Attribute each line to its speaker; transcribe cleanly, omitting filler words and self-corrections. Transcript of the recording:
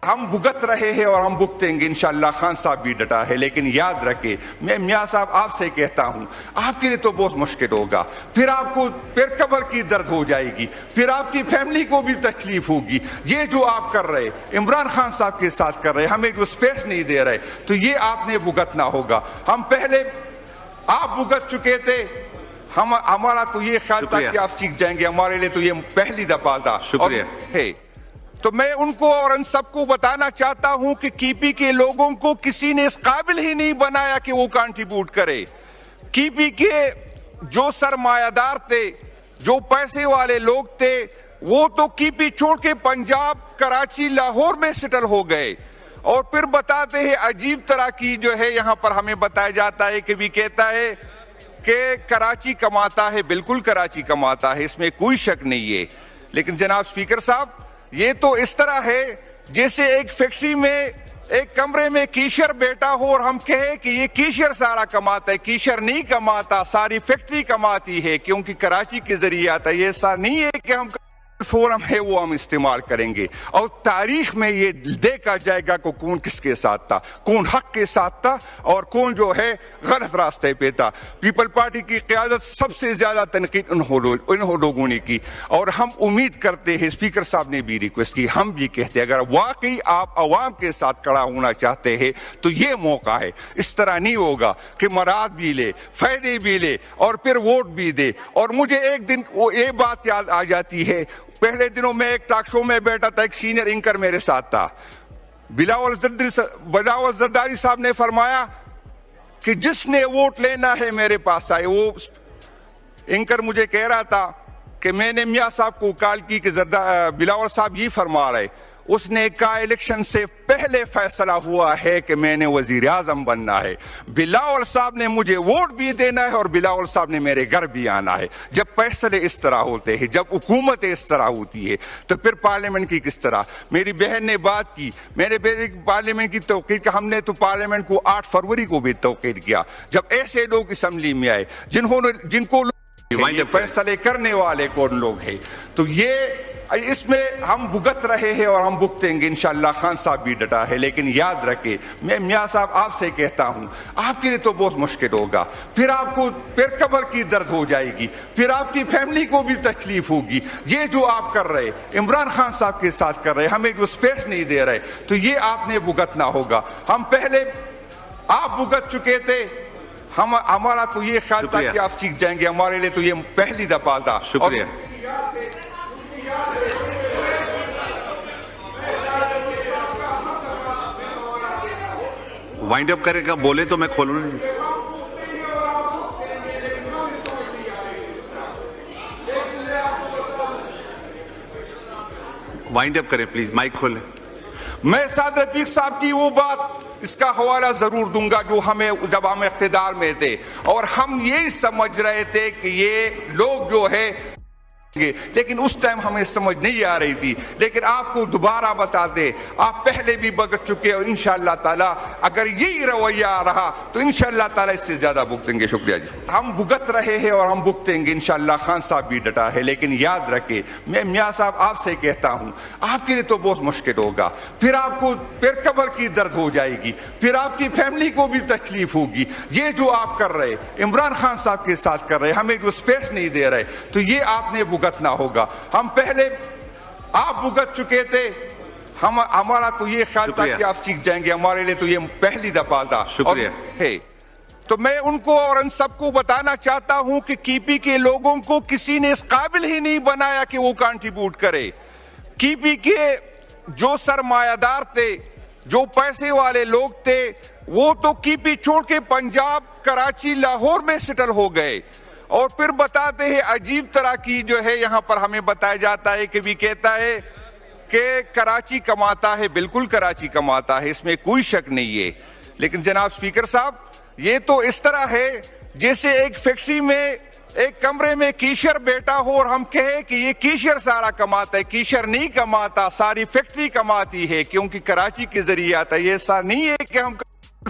Speaker 1: ہم بھگت رہے ہیں اور ہم بھگتیں گے انشاءاللہ. خان صاحب بھی ڈٹا ہے. لیکن یاد رکھے میں میاں صاحب آپ سے کہتا ہوں آپ کے لیے تو بہت مشکل ہوگا. پھر آپ کو پھر قبر کی درد ہو جائے گی, پھر آپ کی فیملی کو بھی تکلیف ہوگی. یہ جو آپ کر رہے عمران خان صاحب کے ساتھ کر رہے, ہمیں جو سپیس نہیں دے رہے, تو یہ آپ نے بھگتنا ہوگا. ہم پہلے آپ بھگت چکے تھے, ہمارا تو یہ خیال تھا کہ آپ سیکھ جائیں گے. ہمارے لیے تو یہ پہلی دفعہ تھا.
Speaker 2: شکریہ.
Speaker 1: تو میں ان کو اور ان سب کو بتانا چاہتا ہوں کہ کی پی کے لوگوں کو کسی نے اس قابل ہی نہیں بنایا کہ وہ کنٹریبیوٹ کرے. کی پی کے جو سرمایہ دار تھے, جو پیسے والے لوگ تھے, وہ تو کی پی چھوڑ کے پنجاب, کراچی, لاہور میں سیٹل ہو گئے. اور پھر بتاتے ہیں عجیب طرح کی جو ہے یہاں پر ہمیں بتایا جاتا ہے کہ بھی کہتا ہے کہ کراچی کماتا ہے. بالکل کراچی کماتا ہے, اس میں کوئی شک نہیں ہے. لیکن جناب سپیکر صاحب, یہ تو اس طرح ہے جیسے ایک فیکٹری میں ایک کمرے میں کیشر بیٹا ہو اور ہم کہیں کہ یہ کیشر سارا کماتا ہے. کیشر نہیں کماتا, ساری فیکٹری کماتی ہے, کیونکہ کراچی کے ذریعے آتا ہے. یہ ایسا نہیں ہے کہ ہم فورم ہے وہ ہم استعمال کریں گے. اور تاریخ میں یہ دیکھا جائے گا کہ کون کس کے ساتھ تھا, کون حق کے ساتھ تھا اور کون جو ہے غلط راستے پہ تھا. پیپل پارٹی کی قیادت سب سے زیادہ تنقید انہوں لوگوں نے کی, اور ہم امید کرتے ہیں, اسپیکر صاحب نے بھی ریکویسٹ کی, ہم بھی کہتے ہیں اگر واقعی آپ عوام کے ساتھ کھڑا ہونا چاہتے ہیں تو یہ موقع ہے. اس طرح نہیں ہوگا کہ مراد بھی لے, فائدے بھی لے اور پھر ووٹ بھی دے. اور مجھے ایک دن وہ یہ بات یاد آ جاتی ہے, پہلے دنوں میں ایک ٹاک شو میں بیٹھا تھا, ایک سینئر اینکر میرے ساتھ تھا, بلاول زرداری صاحب نے فرمایا کہ جس نے ووٹ لینا ہے میرے پاس آئے. وہ اینکر مجھے کہہ رہا تھا کہ میں نے میاں صاحب کو کال کی کہ بلاول صاحب یہ فرما رہے. اس نے کہا الیکشن سے پہلے فیصلہ ہوا ہے کہ میں نے وزیر اعظم بننا ہے. بلاول صاحب نے مجھے ووٹ بھی دینا ہے اور بلاول صاحب نے میرے گھر بھی آنا ہے. جب فیصلے اس طرح ہوتے ہیں, جب حکومت اس طرح ہوتی ہے, تو پھر پارلیمنٹ کی کس طرح. میری بہن نے بات کی, میرے بہن پارلیمنٹ کی توقیر کا, ہم نے تو پارلیمنٹ کو 8 فروری کو بھی توقیر کیا. جب ایسے لوگ اسمبلی میں آئے جن کو فیصلے کرنے والے کون لوگ ہیں, تو یہ اس میں ہم بھگت رہے ہیں اور ہم بھگتیں گے انشاءاللہ. خان صاحب بھی ڈٹا ہے. لیکن یاد رکھے میں میاں صاحب آپ سے کہتا ہوں آپ کے لیے تو بہت مشکل ہوگا. پھر آپ کو پھر قبر کی درد ہو جائے گی, پھر آپ کی فیملی کو بھی تکلیف ہوگی. یہ جو آپ کر رہے عمران خان صاحب کے ساتھ کر رہے, ہمیں جو سپیس نہیں دے رہے, تو یہ آپ نے بھگتنا ہوگا. ہم پہلے آپ بھگت چکے تھے, ہمارا تو یہ خیال تھا کہ آپ سیکھ جائیں گے. ہمارے لیے تو یہ پہلی دفعہ تھا.
Speaker 2: شکریہ. وائنڈ اپ کرے گا, بولے تو میں کھولوں. وائنڈ اپ کریں پلیز, مائک کھولیں.
Speaker 1: میں سعد رفیق صاحب کی وہ بات, اس کا حوالہ ضرور دوں گا جو ہمیں جب ہم اقتدار میں تھے اور ہم یہی سمجھ رہے تھے کہ یہ لوگ جو ہے, لیکن اس ٹائم ہمیں سمجھ نہیں آ رہی تھی. لیکن آپ کو دوبارہ بتا دے, آپ پہلے بھی بھگت چکے اور انشاءاللہ تعالیٰ اگر یہی رویہ رہا تو انشاءاللہ تعالیٰ اس سے زیادہ بھگتیں گے. شکریہ جی. ہم بھگت رہے ہیں اور ہم بھگتیں گے انشاءاللہ. خان صاحب بھی ڈٹا ہے. لیکن یاد رکھے میں میاں صاحب آپ سے کہتا ہوں آپ کے لیے تو بہت مشکل ہوگا. پھر آپ کو پھر قبر کی درد ہو جائے گی, پھر آپ کی فیملی کو بھی تکلیف ہوگی. یہ جو آپ کر رہے عمران خان صاحب کے ساتھ کر رہے, ہمیں جو سپیس نہیں دے رہے, تو یہ آپ نے بھگتنا ہوگا. ہم پہلے آپ بھگت چکے تھے, ہمارا تو یہ خیال تھا کہ آپ سیکھ جائیں گے. ہمارے لیے تو یہ پہلی دفعہ تھا.
Speaker 2: شکریہ.
Speaker 1: تو میں ان کو اور ان سب کو بتانا چاہتا ہوں کہ کی پی کے لوگوں کو کسی نے اس قابل ہی نہیں بنایا کہ وہ کنٹریبیوٹ کرے. کی پی کے جو سرمایہ دار تھے, جو پیسے والے لوگ تھے, وہ تو کی پی چھوڑ کے پنجاب, کراچی, لاہور میں سیٹل ہو گئے. اور پھر بتاتے ہیں عجیب طرح کی جو ہے یہاں پر ہمیں بتایا جاتا ہے کہ بھی کہتا ہے کہ کراچی کماتا ہے. بالکل کراچی کماتا ہے, اس میں کوئی شک نہیں ہے. لیکن جناب سپیکر صاحب, یہ تو اس طرح ہے جیسے ایک فیکٹری میں ایک کمرے میں کیشر بیٹا ہو اور ہم کہیں کہ یہ کیشر سارا کماتا ہے. کیشر نہیں کماتا, ساری فیکٹری کماتی ہے, کیونکہ کراچی کے ذریعے آتا ہے. یہ ایسا نہیں ہے کہ ہم